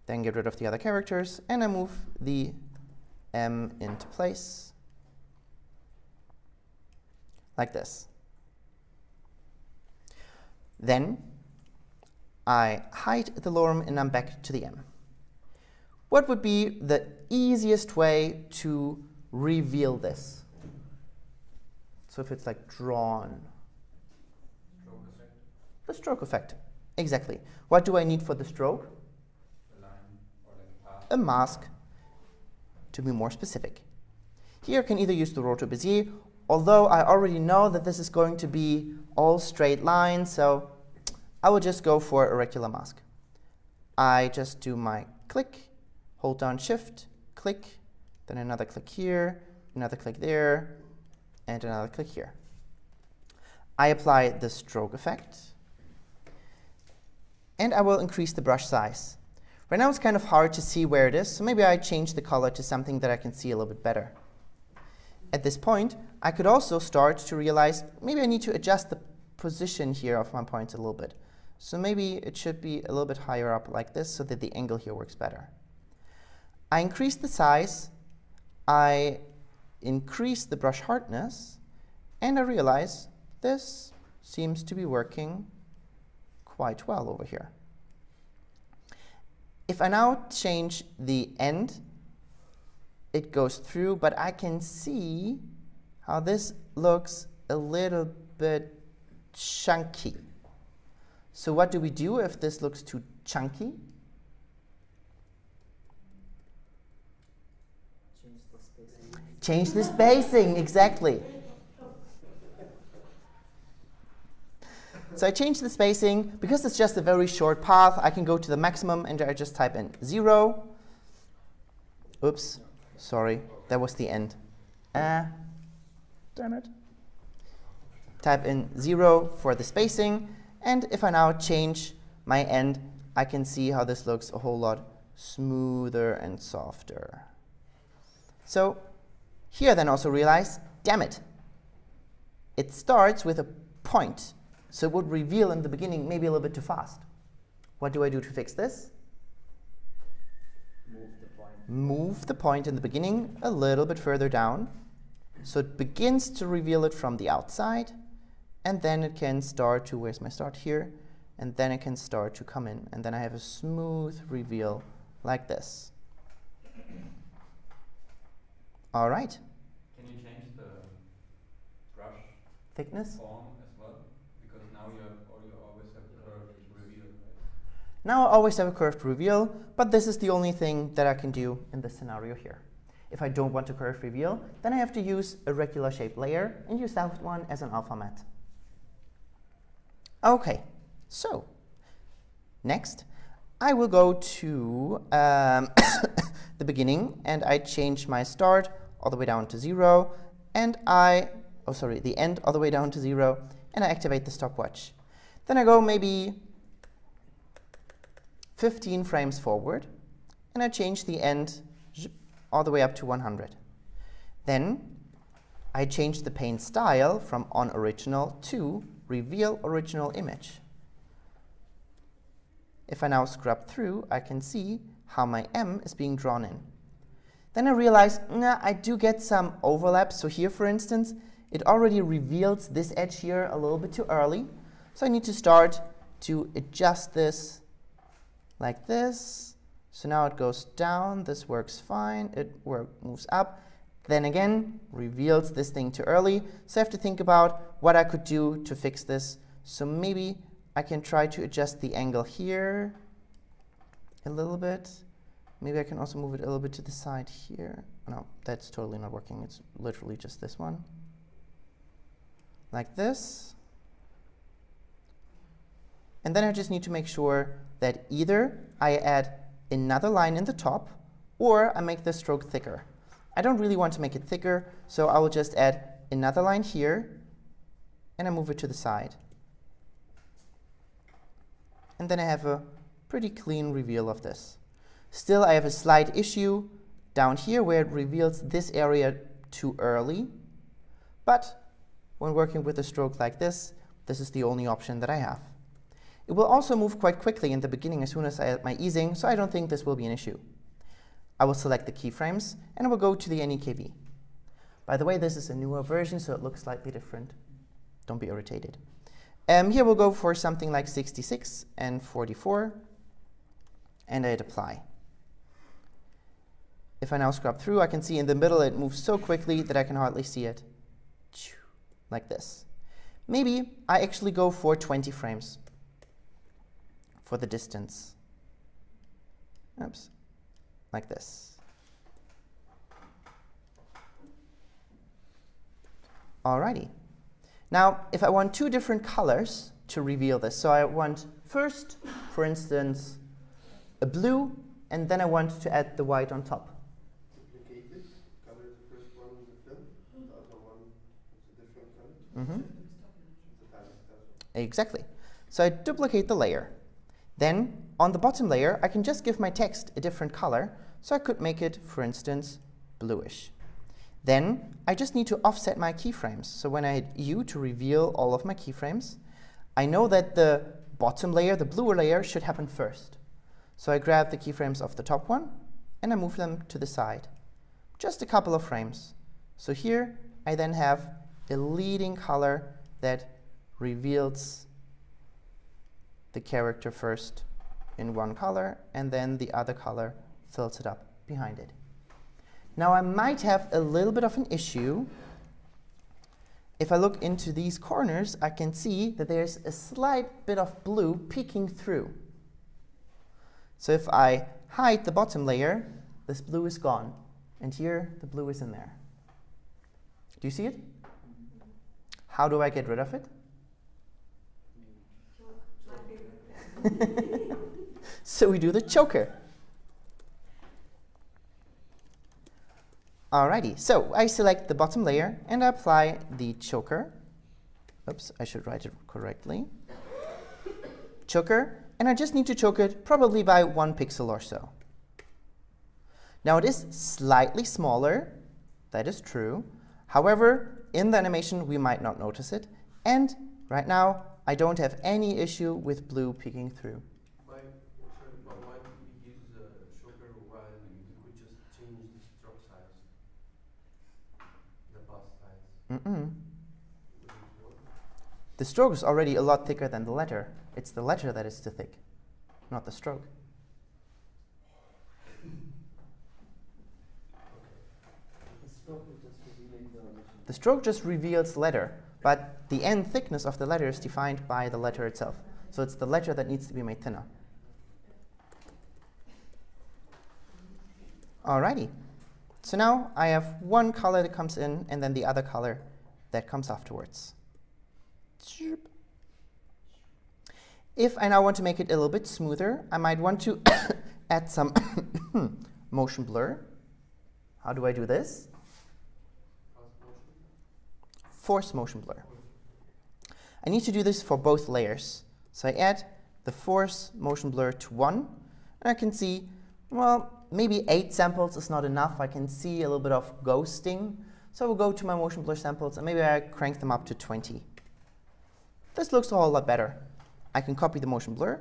Then get rid of the other characters, and I move the M into place, like this. Then I hide the lorem, and I'm back to the M. What would be the easiest way to reveal this? So if it's like drawn. Stroke effect. The stroke effect, exactly. What do I need for the stroke? A line or like a path. A mask, to be more specific. Here I can either use the rotor Bezier, although I already know that this is going to be all straight lines, so I will just go for a regular mask. I just do my click, hold down Shift, click, then another click here, another click there, and another click here. I apply the stroke effect, and I will increase the brush size. Right now it's kind of hard to see where it is, so maybe I change the color to something that I can see a little bit better. At this point, I could also start to realize maybe I need to adjust the position here of my points a little bit. So maybe it should be a little bit higher up like this so that the angle here works better. I increase the size, I increase the brush hardness, and I realize this seems to be working quite well over here. If I now change the end, it goes through, but I can see how this looks a little bit chunky. So what do we do if this looks too chunky? Change the spacing. Change the spacing, exactly. So I change the spacing. Because it's just a very short path, I can go to the maximum and I just type in 0. Oops, sorry, that was the end. Damn it. Type in 0 for the spacing, and if I now change my end, I can see how this looks a whole lot smoother and softer. So here then also realize, damn it, it starts with a point, so it would reveal in the beginning maybe a little bit too fast. What do I do to fix this? Move the point. Move the point in the beginning a little bit further down, so it begins to reveal it from the outside, and then it can start to, where's my start here, and then it can start to come in, and then I have a smooth reveal like this. All right. Can you change the brush Thickness? form as well? Because now you always have a curved reveal, right? Now I always have a curved reveal, but this is the only thing that I can do in this scenario here. If I don't want a curved reveal, then I have to use a regular shape layer and use that one as an alpha matte. Okay, so next I will go to the beginning, and I change my start all the way down to 0, and the end all the way down to 0, and I activate the stopwatch. Then I go maybe 15 frames forward, and I change the end all the way up to 100. Then I change the paint style from on original to reveal original image. If I now scrub through, I can see how my M is being drawn in. Then I realize, I do get some overlap. So here, for instance, it already reveals this edge here a little bit too early. So I need to start to adjust this like this. So now it goes down. This works fine. It moves up. Then again, reveals this thing too early. So I have to think about what I could do to fix this. So maybe I can try to adjust the angle here a little bit. Maybe I can also move it a little bit to the side here. No, that's totally not working. It's literally just this one. Like this. And then I just need to make sure that either I add another line in the top, or I make the stroke thicker. I don't really want to make it thicker, so I will just add another line here, and I move it to the side. And then I have a pretty clean reveal of this. Still, I have a slight issue down here where it reveals this area too early. But when working with a stroke like this, this is the only option that I have. It will also move quite quickly in the beginning as soon as I add my easing, so I don't think this will be an issue. I will select the keyframes, and I will go to the any.green. By the way, this is a newer version, so it looks slightly different. Don't be irritated. Here we'll go for something like 66 and 44, and I hit apply. If I now scrub through, I can see in the middle it moves so quickly that I can hardly see it. Like this. Maybe I actually go for 20 frames for the distance. Oops. Like this. Alrighty. Now, if I want two different colors to reveal this, so I want first, for instance, a blue, and then I want to add the white on top. Duplicate it. Color the first one with the film, the other one with a different color. Mm-hmm. It's a palette as well. Exactly. So I duplicate the layer. Then, on the bottom layer, I can just give my text a different color, so I could make it, for instance, bluish. Then, I just need to offset my keyframes. So when I hit U to reveal all of my keyframes, I know that the bottom layer, the bluer layer, should happen first. So I grab the keyframes of the top one, and I move them to the side. Just a couple of frames. So here I then have a leading color that reveals the character first in one color, and then the other color fills it up behind it. Now I might have a little bit of an issue. If I look into these corners, I can see that there's a slight bit of blue peeking through. So if I hide the bottom layer, this blue is gone, and here the blue is in there. Do you see it? How do I get rid of it? So we do the choker. Alrighty, so I select the bottom layer and I apply the choker. Oops, I should write it correctly. Choker, and I just need to choke it probably by 1 pixel or so. Now it is slightly smaller, that is true. However, in the animation we might not notice it, and right now I don't have any issue with blue peeking through. Why do we use the choker while you could just change the stroke size? The bus size? The stroke is already a lot thicker than the letter. It's the letter that is too thick, not the stroke. The stroke just reveals letter, but the end thickness of the letter is defined by the letter itself. So it's the letter that needs to be made thinner. Alrighty. So now I have one color that comes in and then the other color that comes afterwards. If I now want to make it a little bit smoother, I might want to add some motion blur. How do I do this? Force motion blur. I need to do this for both layers. So I add the force motion blur to 1, and I can see, well, maybe 8 samples is not enough. I can see a little bit of ghosting. So I will go to my motion blur samples, and maybe I crank them up to 20. This looks a whole lot better. I can copy the motion blur,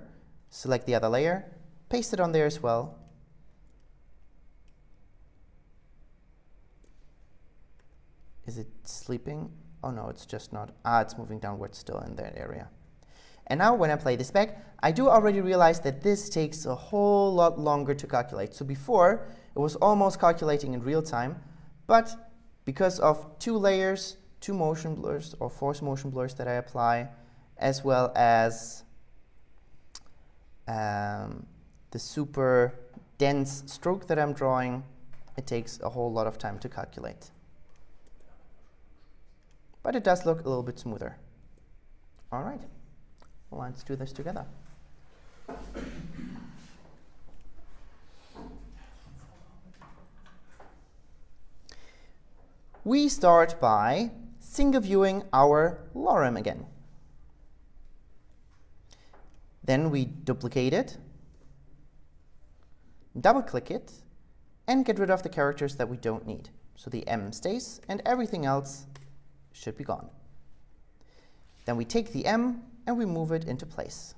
select the other layer, paste it on there as well. Is it sleeping? Oh no, it's just not. It's moving downwards still in that area. And now when I play this back, I do already realize that this takes a whole lot longer to calculate. So before, it was almost calculating in real time, but because of 2 layers, 2 motion blurs or force motion blurs that I apply, as well as the super dense stroke that I'm drawing, it takes a whole lot of time to calculate. But it does look a little bit smoother. All right, well, let's do this together. We start by single viewing our lorem again. Then we duplicate it, double click it, and get rid of the characters that we don't need. So the M stays and everything else should be gone. Then we take the M and we move it into place.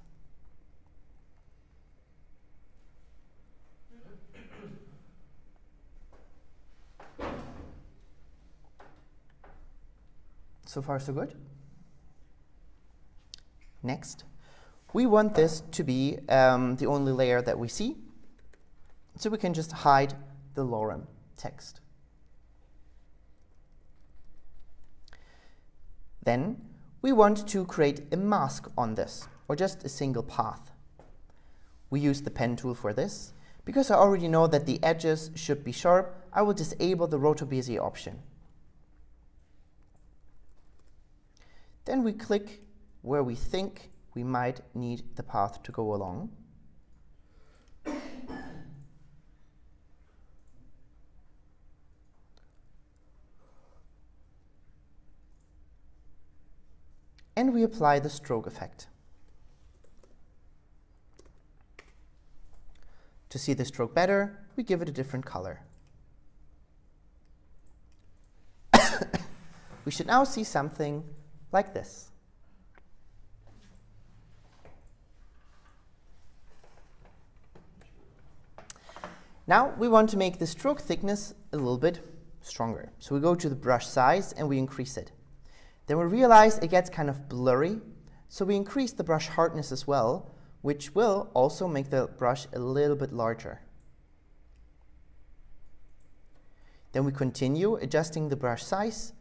So far, so good. Next, we want this to be the only layer that we see, so we can just hide the lorem text. Then we want to create a mask on this, or just a single path. We use the pen tool for this. Because I already know that the edges should be sharp, I will disable the Roto Bezier option. Then we click where we think we might need the path to go along. And we apply the stroke effect. To see the stroke better, we give it a different color. We should now see something like this. Now we want to make the stroke thickness a little bit stronger. So we go to the brush size and we increase it. Then we realize it gets kind of blurry, so we increase the brush hardness as well, which will also make the brush a little bit larger. Then we continue adjusting the brush size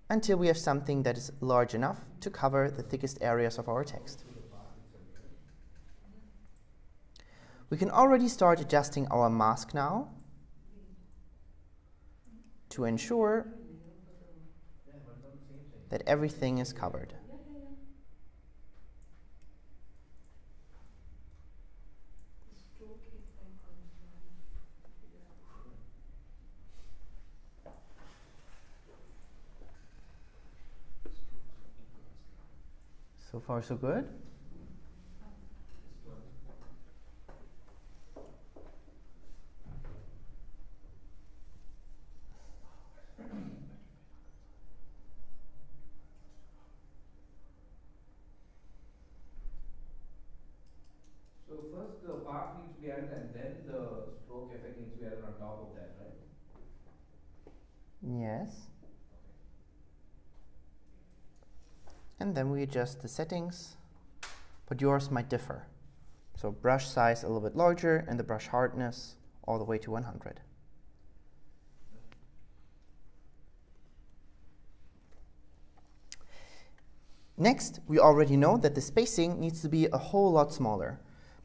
until we have something that is large enough to cover the thickest areas of our text. We can already start adjusting our mask now to ensure that everything is covered. So far, so good. So first the path needs to be added and then the stroke effect needs to be added on top of that, right? Yes. And then we adjust the settings, but yours might differ. So brush size a little bit larger and the brush hardness all the way to 100. Next, we already know that the spacing needs to be a whole lot smaller.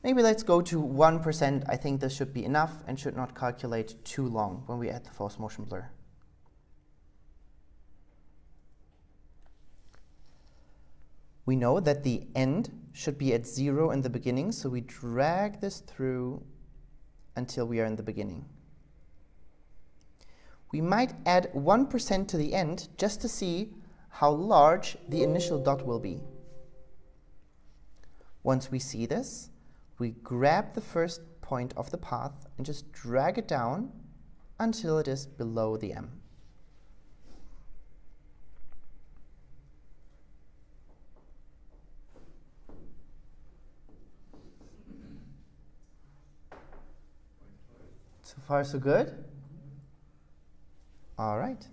Maybe let's go to 1%. I think this should be enough and should not calculate too long when we add the false motion blur. We know that the end should be at 0 in the beginning, so we drag this through until we are in the beginning. We might add 1% to the end just to see how large the initial dot will be. Once we see this, we grab the first point of the path and just drag it down until it is below the M. So far, so good? All right.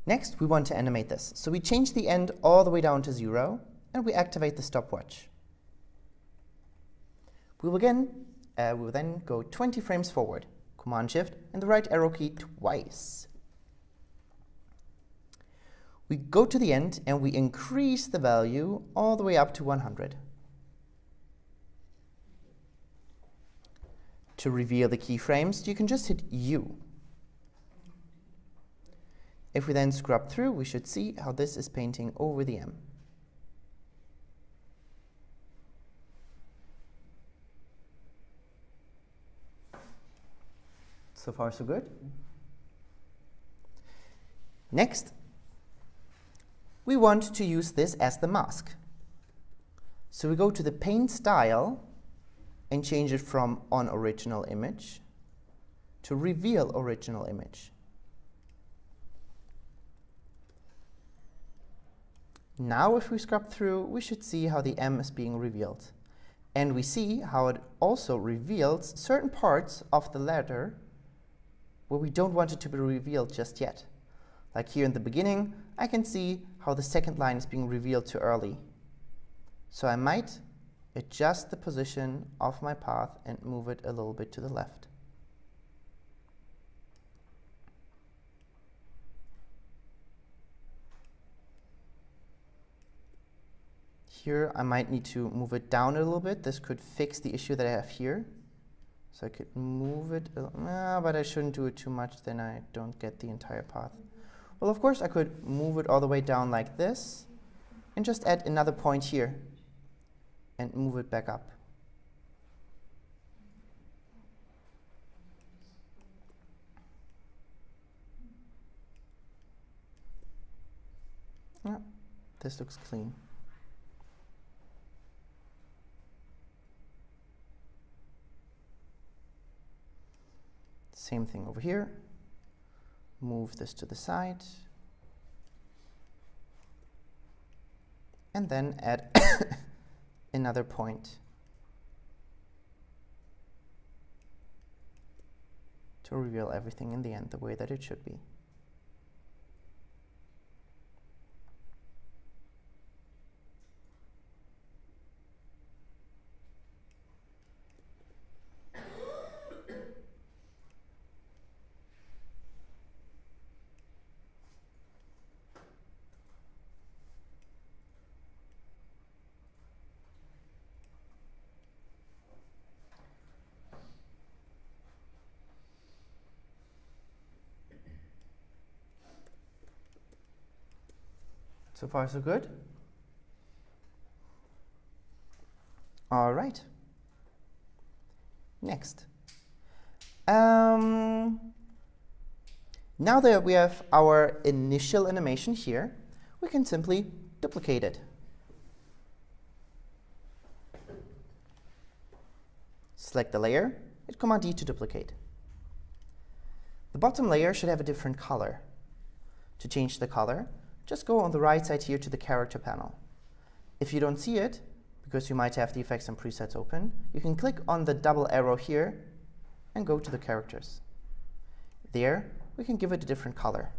Next, we want to animate this. So we change the end all the way down to 0, and we activate the stopwatch. We will then go 20 frames forward, Command-Shift, and the right arrow key twice. We go to the end, and we increase the value all the way up to 100. To reveal the keyframes, you can just hit U. If we then scrub through, we should see how this is painting over the M. So far, so good. Next, we want to use this as the mask. So we go to the Paint Style and change it from On Original Image to Reveal Original Image. Now if we scrub through, we should see how the M is being revealed. And we see how it also reveals certain parts of the letter where we don't want it to be revealed just yet. Like here in the beginning, I can see how the second line is being revealed too early. So I might adjust the position of my path and move it a little bit to the left. Here I might need to move it down a little bit. This could fix the issue that I have here. So I could move it, but I shouldn't do it too much, then I don't get the entire path. Well, of course I could move it all the way down like this and just add another point here and move it back up. Yeah, this looks clean. Same thing over here. Move this to the side. And then add another point to reveal everything in the end the way that it should be. So far, so good? All right. Next. Now that we have our initial animation here, we can simply duplicate it. Select the layer, hit Command D to duplicate. The bottom layer should have a different color. To change the color, just go on the right side here to the character panel. If you don't see it, because you might have the effects and presets open, you can click on the double arrow here and go to the characters. There, we can give it a different color.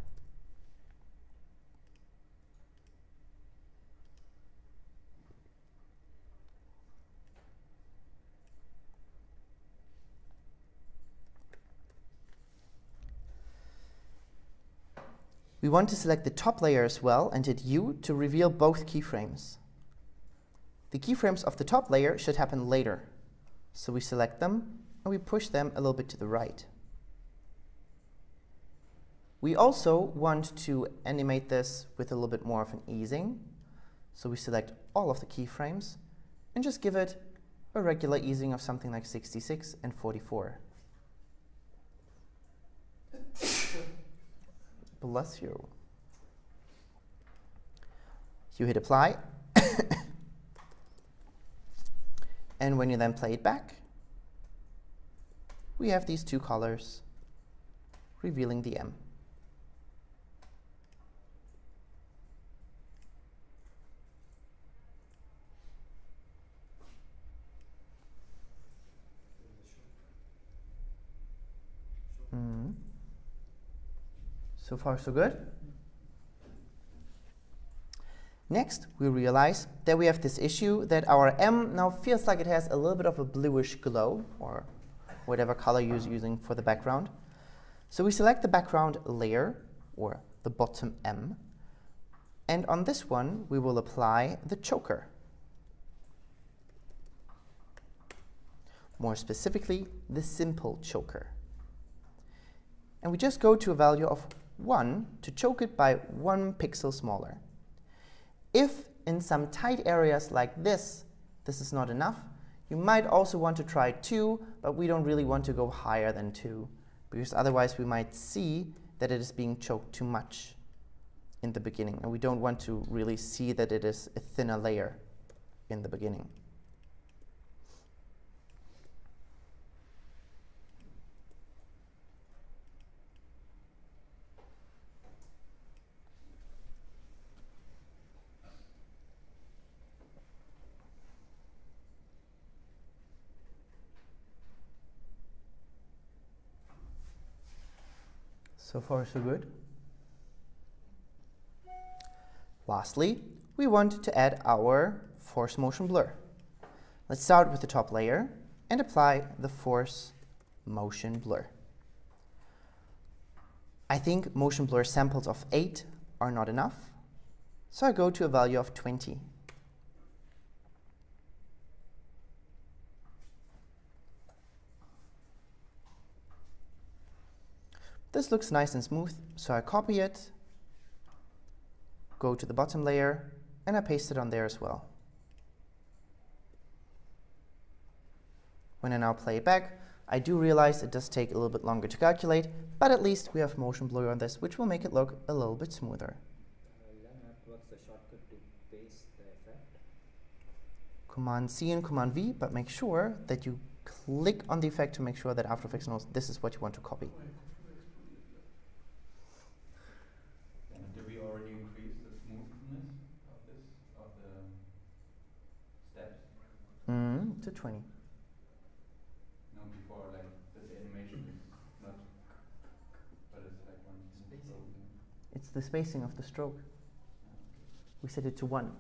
We want to select the top layer as well and hit U to reveal both keyframes. The keyframes of the top layer should happen later. So we select them and we push them a little bit to the right. We also want to animate this with a little bit more of an easing. So we select all of the keyframes and just give it a regular easing of something like 66 and 44. Bless you. You hit apply. And when you then play it back, we have these two colors revealing the M. So far, so good. Next, we realize that we have this issue that our M now feels like it has a little bit of a bluish glow, or whatever color you're using for the background. So we select the background layer, or the bottom M, and on this one, we will apply the choker. More specifically, the simple choker. And we just go to a value of 1 to choke it by 1 pixel smaller. If in some tight areas like this is not enough, you might also want to try 2, but we don't really want to go higher than 2, because otherwise we might see that it is being choked too much in the beginning, and we don't want to really see that it is a thinner layer in the beginning. So far, so good. Lastly, we want to add our force motion blur. Let's start with the top layer and apply the force motion blur. I think motion blur samples of 8 are not enough, so I go to a value of 20. This looks nice and smooth, so I copy it, go to the bottom layer, and I paste it on there as well. When I now play it back, I do realize it does take a little bit longer to calculate, but at least we have motion blur on this, which will make it look a little bit smoother. Leonard, what's the shortcut to paste the effect? Command C and Command V, but make sure that you click on the effect to make sure that After Effects knows this is what you want to copy. Did we already increase the smoothness of this, of the steps? To 20. No, before, like, the animation is not the spacing of the stroke. We set it to 1.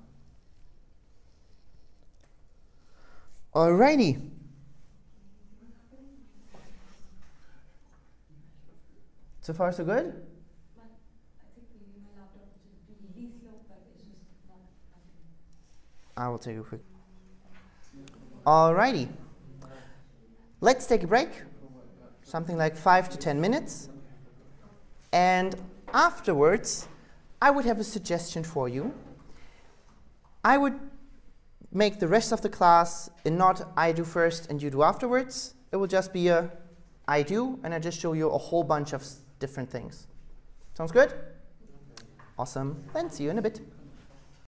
Alrighty. So far, so good? I think maybe my laptop is really slow, but it's just not happening. I will take a quick. Alrighty. Let's take a break. Something like 5 to 10 minutes. And afterwards, I would have a suggestion for you. I would make the rest of the class not I do first and you do afterwards. It will just be a I do, and I just show you a whole bunch of different things. Sounds good? Awesome. Then see you in a bit.